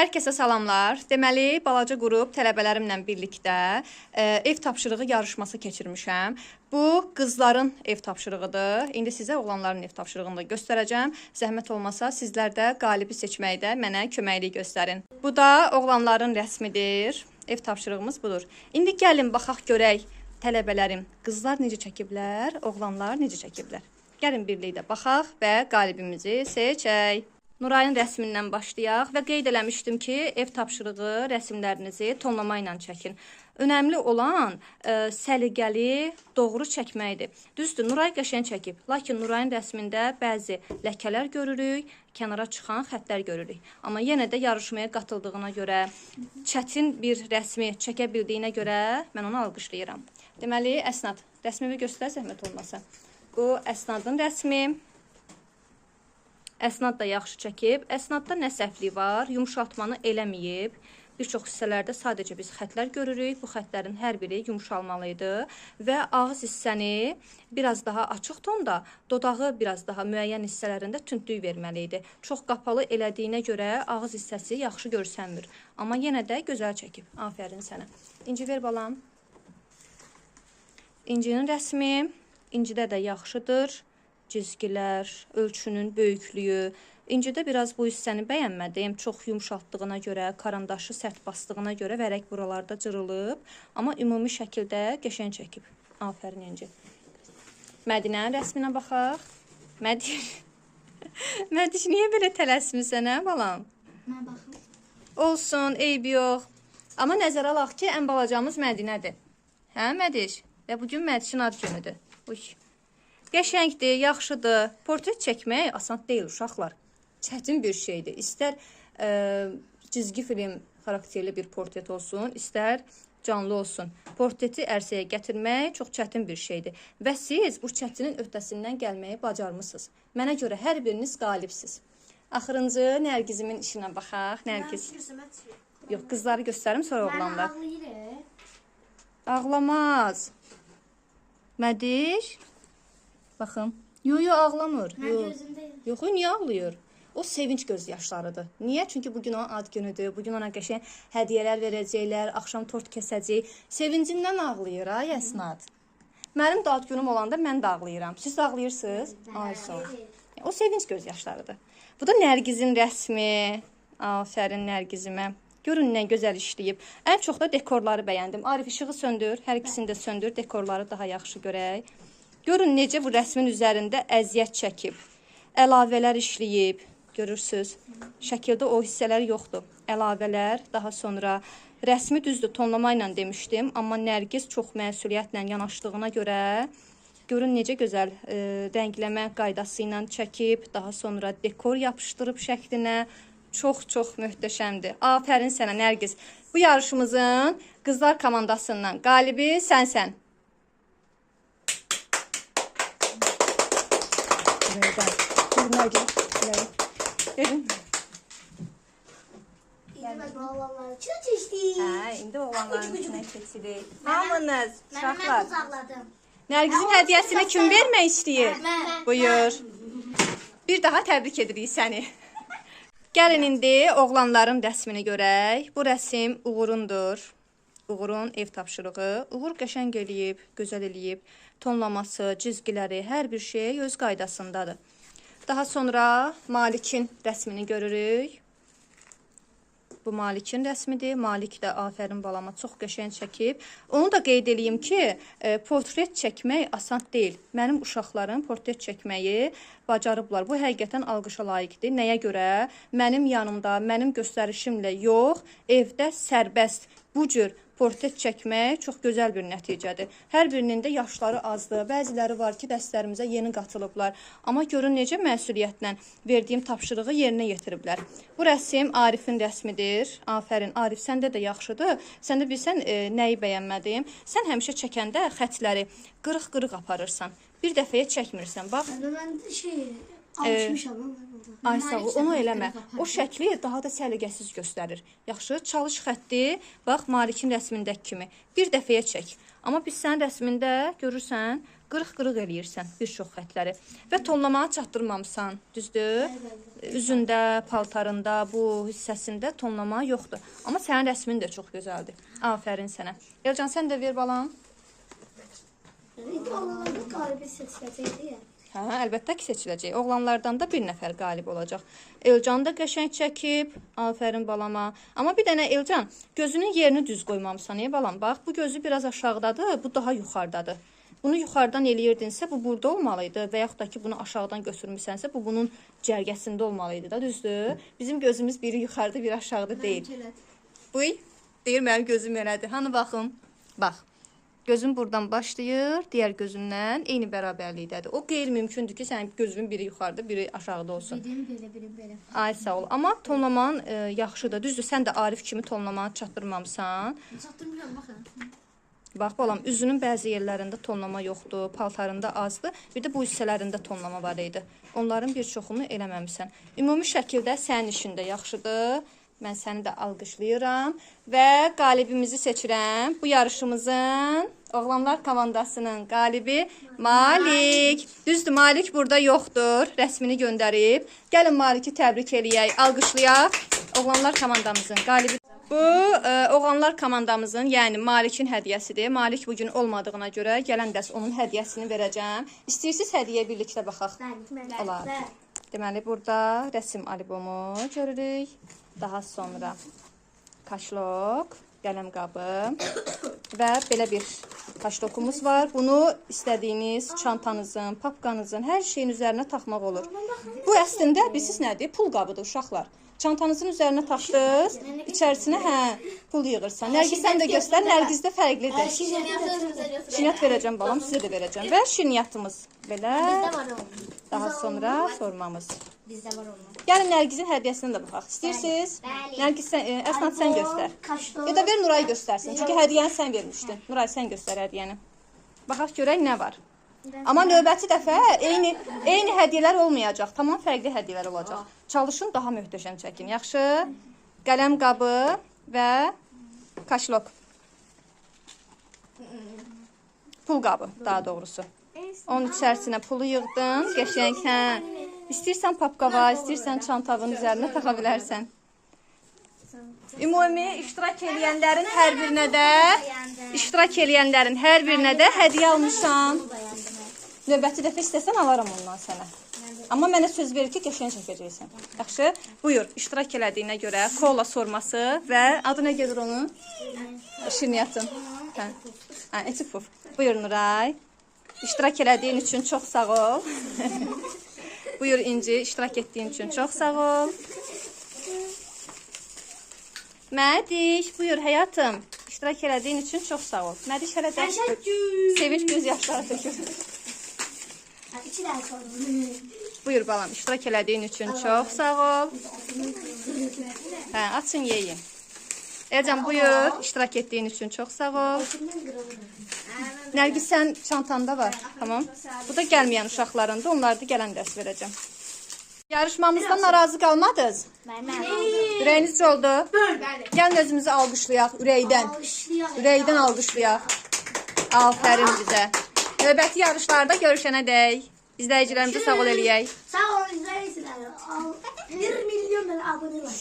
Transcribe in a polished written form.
Hər kəsə salamlar. Deməli, balaca qrup tələbələrimlə birlikdə ev tapşırığı yarışması keçirmişəm. Bu, qızların ev tapşırığıdır. İndi sizə oğlanların ev tapşırığını da göstərəcəm. Zəhmət olmasa, sizlər də qalibi seçməkdə mənə köməklik göstərin. Bu da oğlanların rəsmidir. Ev tapşırığımız budur. İndi gəlin, baxaq görək tələbələrim. Qızlar necə çəkiblər, oğlanlar necə çəkiblər. Gəlin birlikdə baxaq və qalibimizi seçək. Nurayın rəsmindən başlayaq və qeyd eləmişdim ki, ev tapşırığı rəsmlərinizi tonlama ilə çəkin. Önəmli olan səliqəli, doğru çəkməkdir. Düzdür, Nuray qəşəng çəkib, lakin Nurayın rəsmində bəzi ləkələr görürük, kənara çıxan xətlər görürük. Amma yenə də yarışmaya qatıldığına görə, çətin bir rəsmi çəkə bildiyinə görə mən onu alqışlayıram. Deməli, Əsnad, rəsmimi göstər, zəhmət olmasa. Bu, Əsnadın rəsmi. Əsnad da yaxşı çəkib. Əsnadda nə səhvliyi var? Yumşaltmanı eləməyib. Bir çox hissələrdə sadəcə biz xətlər görürük. Bu xətlərin hər biri yumşalmalıydı. Və ağız hissəni biraz daha açıq tonda, dodağı biraz daha müəyyən hissələrində tündlük verməliydi. Çox qapalı elədiyinə görə ağız hissəsi yaxşı görsənmir. Amma yenə də gözəl çəkib. Afərin sənə. İnci ver balam. İncinin rəsmi. İncidə də yaxşıdır. Cizgilər, ölçünün böyüklüyü. İncidə biraz bu hissəni bəyənmədim. Çox yumşaltdığına görə, karandaşı sərt bastığına görə vərək buralarda cırılıb. Amma ümumi şəkildə qəşəng çəkib. Afərin İnci. Mədinənin rəsminə baxaq. Mədiş, niyə belə tələsmirsən, hə balam? Mən baxım. Olsun, eybi yox. Amma nəzərə alaq ki, ən balacamız Mədinədir. Hə, Mədiş? Və bugün Mədişin ad günüdür. Qəşəngdir, yaxşıdır. Portret çəkmək asan deyil, uşaqlar. Çətin bir şeydir. İstər cizgi film xarakterli bir portret olsun, istər canlı olsun. Portreti ərsəyə gətirmək çox çətin bir şeydir. Və siz bu çətinin öhdəsindən gəlməyi bacarmısınız. Mənə görə hər biriniz qalibsiz. Axırıncı Nərgizimin işinə baxaq. Nərgiz. Yox, qızları göstərim, sonra oğlanlar. Ağlamaz. Mədiş. Baxın. Yox, ağlamır. Yox, niyə ağlayır? O sevinç gözyaşlarıdır. Niyə? Çünki bugün onun ad günüdür. Bugün ona qəşəng hədiyyələr verəcəklər, axşam tort kəsəcək. Sevincindən ağlayır, ay Əsnad. Mənim də ad günüm olanda mən də ağlayıram. Siz də ağlayırsınız? Ay, sağ ol. O sevinç gözyaşlarıdır. Bu da Nərgizin rəsmi. Afərin Nərgizimə. Görün nə gözəl işləyib. Ən çox da dekorları bəyəndim. Arif, işığı söndür. Hər ikisini də söndür. Dekorları daha yaxşı görək. Görün necə bu rəsmin üzərində əziyyət çəkib. Əlavələr işləyib. Görürsünüz. Şəkildə o hissələr yoxdur. Əlavələr, daha sonra rəsmi düzdür, tonlama ilə demişdim. Amma Nərgiz çox məsuliyyətlə yanaşdığına görə görün necə gözəl rəngləmə qaydası ilə çəkib. Daha sonra dekor yapışdırıb şəklinə. Çox möhtəşəmdir. Afərin sənə Nərgiz. Bu yarışımızın qızlar komandasından qalibi sənsən. İndi oğlanların içinə keçirik. Hamınız, uşaqlar. Nərgizin hədiyyəsini kim vermək istəyir? Buyur. Bir daha təbrik edirik səni. Gəlin indi oğlanların rəsmini görək. Bu rəsim Uğurundur. Uğurun ev tapşırığı. Uğur qəşəng eləyib, gözəl eləyib. Tonlaması, cizgiləri, hər bir şey öz qaydasındadır. Daha sonra Malikin rəsmini görürük. Bu Malikin rəsmidir. Malik də afərin balama çox qəşəng çəkib. Onu da qeyd edeyim ki, portret çəkmək asan deyil. Mənim uşaqlarım portret çəkməyi bacarıblar. Bu həqiqətən alqışa layiqdir. Nəyə görə? Mənim yanımda, mənim göstərişimlə yox, evdə sərbəst bu cür portret çəkmək çox gözəl bir nəticədir. Hər birinin də yaşları azdır. Bəziləri var ki, dərslərimizə yeni qatılıblar. Amma görün necə məsuliyyətlə verdiyim tapşırığı yerinə yetiriblər. Bu rəsim Arifin rəsmidir. Afərin, Arif, səndə də yaxşıdır. Sən də bilsən nəyi bəyənmədim. Sən həmişə çəkəndə xətləri qırıq-qırıq aparırsan. Bir dəfəyə çəkmirsən, bax. Mən alışmışam. Ay sağ ol, onu eləmə. O şəkli daha da səliqəsiz göstərir. Yaxşı, çalış xətti, bax Malikin rəsmindəki kimi. Bir dəfəyə çək. Amma biz sənin rəsmində görürsən, qırıq-qırıq eləyirsən bir çox xətləri. Və tonlamağa çatdırmamısan, düzdür? Üzündə, paltarında, bu hissəsində tonlama yoxdur. Amma sənin rəsmin də çox gözəldir. Afərin sənə. Elcan, sən də ver balam. Oğlanlarda qalibi seçiləcəkdi ya. Hə, əlbəttə ki, seçiləcək. Oğlanlardan da bir nəfər qalib olacaq. Elcan da qəşəng çəkib. Afərin balama. Amma bir dənə Elcan, gözünün yerini düz qoymamısan, balam. Bax, bu gözü biraz aşağıdadır, bu daha yuxarıdadır. Bunu yuxarıdan eləyirdinsə, bu burada olmalıydı və yaxud da ki, bunu aşağıdan götürmüsənsə, bu bunun cərgəsində olmalıydı da, düzdür? Bizim gözümüz biri yuxarıda, biri aşağıda deyil. Buy, deyir mənim gözüm elədir. Hanı baxım? Bax. Gözün buradan başlayır, digər gözündən eyni bərabərlikdədir. O qeyri-mümkündür ki, sənin gözün biri yuxarıda, biri aşağıda olsun. Birim belə. Ay sağ ol. Amma tonlaman yaxşıdır. Düzdür, sən də Arif kimi tonlamanı çatdırmamısan. Çatdırmıyorum, baxın. Bax, balam, üzünün bəzi yerlərində tonlama yoxdur, paltarında azdır. Bir də bu hissələrində tonlama var idi. Onların bir çoxunu eləməmisən. Ümumi şəkildə sənin işində yaxşıdır. Mən səni də alqışlayıram və qalibimizi seçirəm. Bu yarışımızın oğlanlar komandasının qalibi Malik. Düzdür, Malik burada yoxdur. Rəsmini göndərib. Gəlin Maliki təbrik eləyək, alqışlayaq. Oğlanlar komandamızın qalibi. Bu oğlanlar komandamızın, yəni Malikin hədiyyəsidir. Malik bugün olmadığına görə gələn dərs onun hədiyyəsini verəcəm. İstəyirsiniz hədiyyə birlikdə baxaq? Olar. Deməli, burada rəsm albomu görürük. Daha sonra kaşlok, qələm qabı və belə bir kaşlokumuz var. Bunu istədiyiniz çantanızın, papqanızın, hər şeyin üzərinə taxmaq olur. Bu əslində bilirsiniz nədir? Pul qabıdır uşaqlar. Çantanızın üzərinə taxdınız, içərisinə pul yığırsan. Nərgiz sən də göstər, Nərgiz də fərqlidir. Şirniyyat verəcəm balam, sizə də verəcəm. Və şirniyyatımız belə. Daha sonra formamız. Bizdə var olma. Gəlin Nərgizin hədiyyəsindən də baxaq. İstəyirsiniz? Nərgiz, Əsnad sən göstər. Ya da ver Nuray göstərsin. Çünki hədiyyəni sən vermişdin. Nuray, sən göstər hədiyyəni. Baxaq görək nə var. Amma növbəti dəfə eyni hədiyyələr olmayacaq. Tamam, fərqli hədiyyələr olacaq. Çalışın, daha möhtəşəm çəkin. Yaxşı? Qələm qabı və kaşlok. Pul qabı, daha doğrusu. Onun içərisinə pulu yığdın. Qəşəng, İstəyirsən papqava, istəyirsən çantavın üzərinə taxa bilərsən. Ümumi iştirak eləyənlərin hər birinə də hədiyyə almışam. Növbəti dəfə istəsən alaram ondan sənə. Amma mənə söz verir ki, qəşəng çəkəcəksən. Yaxşı? Buyur, iştirak elədiyinə görə kola sorması və adı nə gedir onun? Şirniyyatın. Eti puf. Buyur Nuray. İştirak elədiyin üçün çox sağ ol. Buyur İnci, iştirak etdiyin üçün çox sağ ol. Mədiş, buyur həyatım. İştirak elədiyin üçün çox sağ ol. Mədiş hələ də sevinç göz yaşları tökür. Buyur balam, iştirak elədiyin üçün çox sağ ol. Açın yeyin. Elcan, buyur, iştirak etdiyin üçün çox sağ ol. Nərgiz, sən çantanda var. Tamam. Bu da gəlməyən uşaqlarında, onları da gələn dərs verəcəm. Yarışmamızdan narazı qalmadınız? Ürəyiniz necə oldu? Gəlin özümüzü alqışlayaq, ürəkdən. Ürəkdən alqışlayaq. Afərin bizə. Növbəti yarışlarda görüşənə dək. İzləyicilərimizə sağ ol eləyək. Sağ ol, izləyicilərə. 1 milyon abunə var.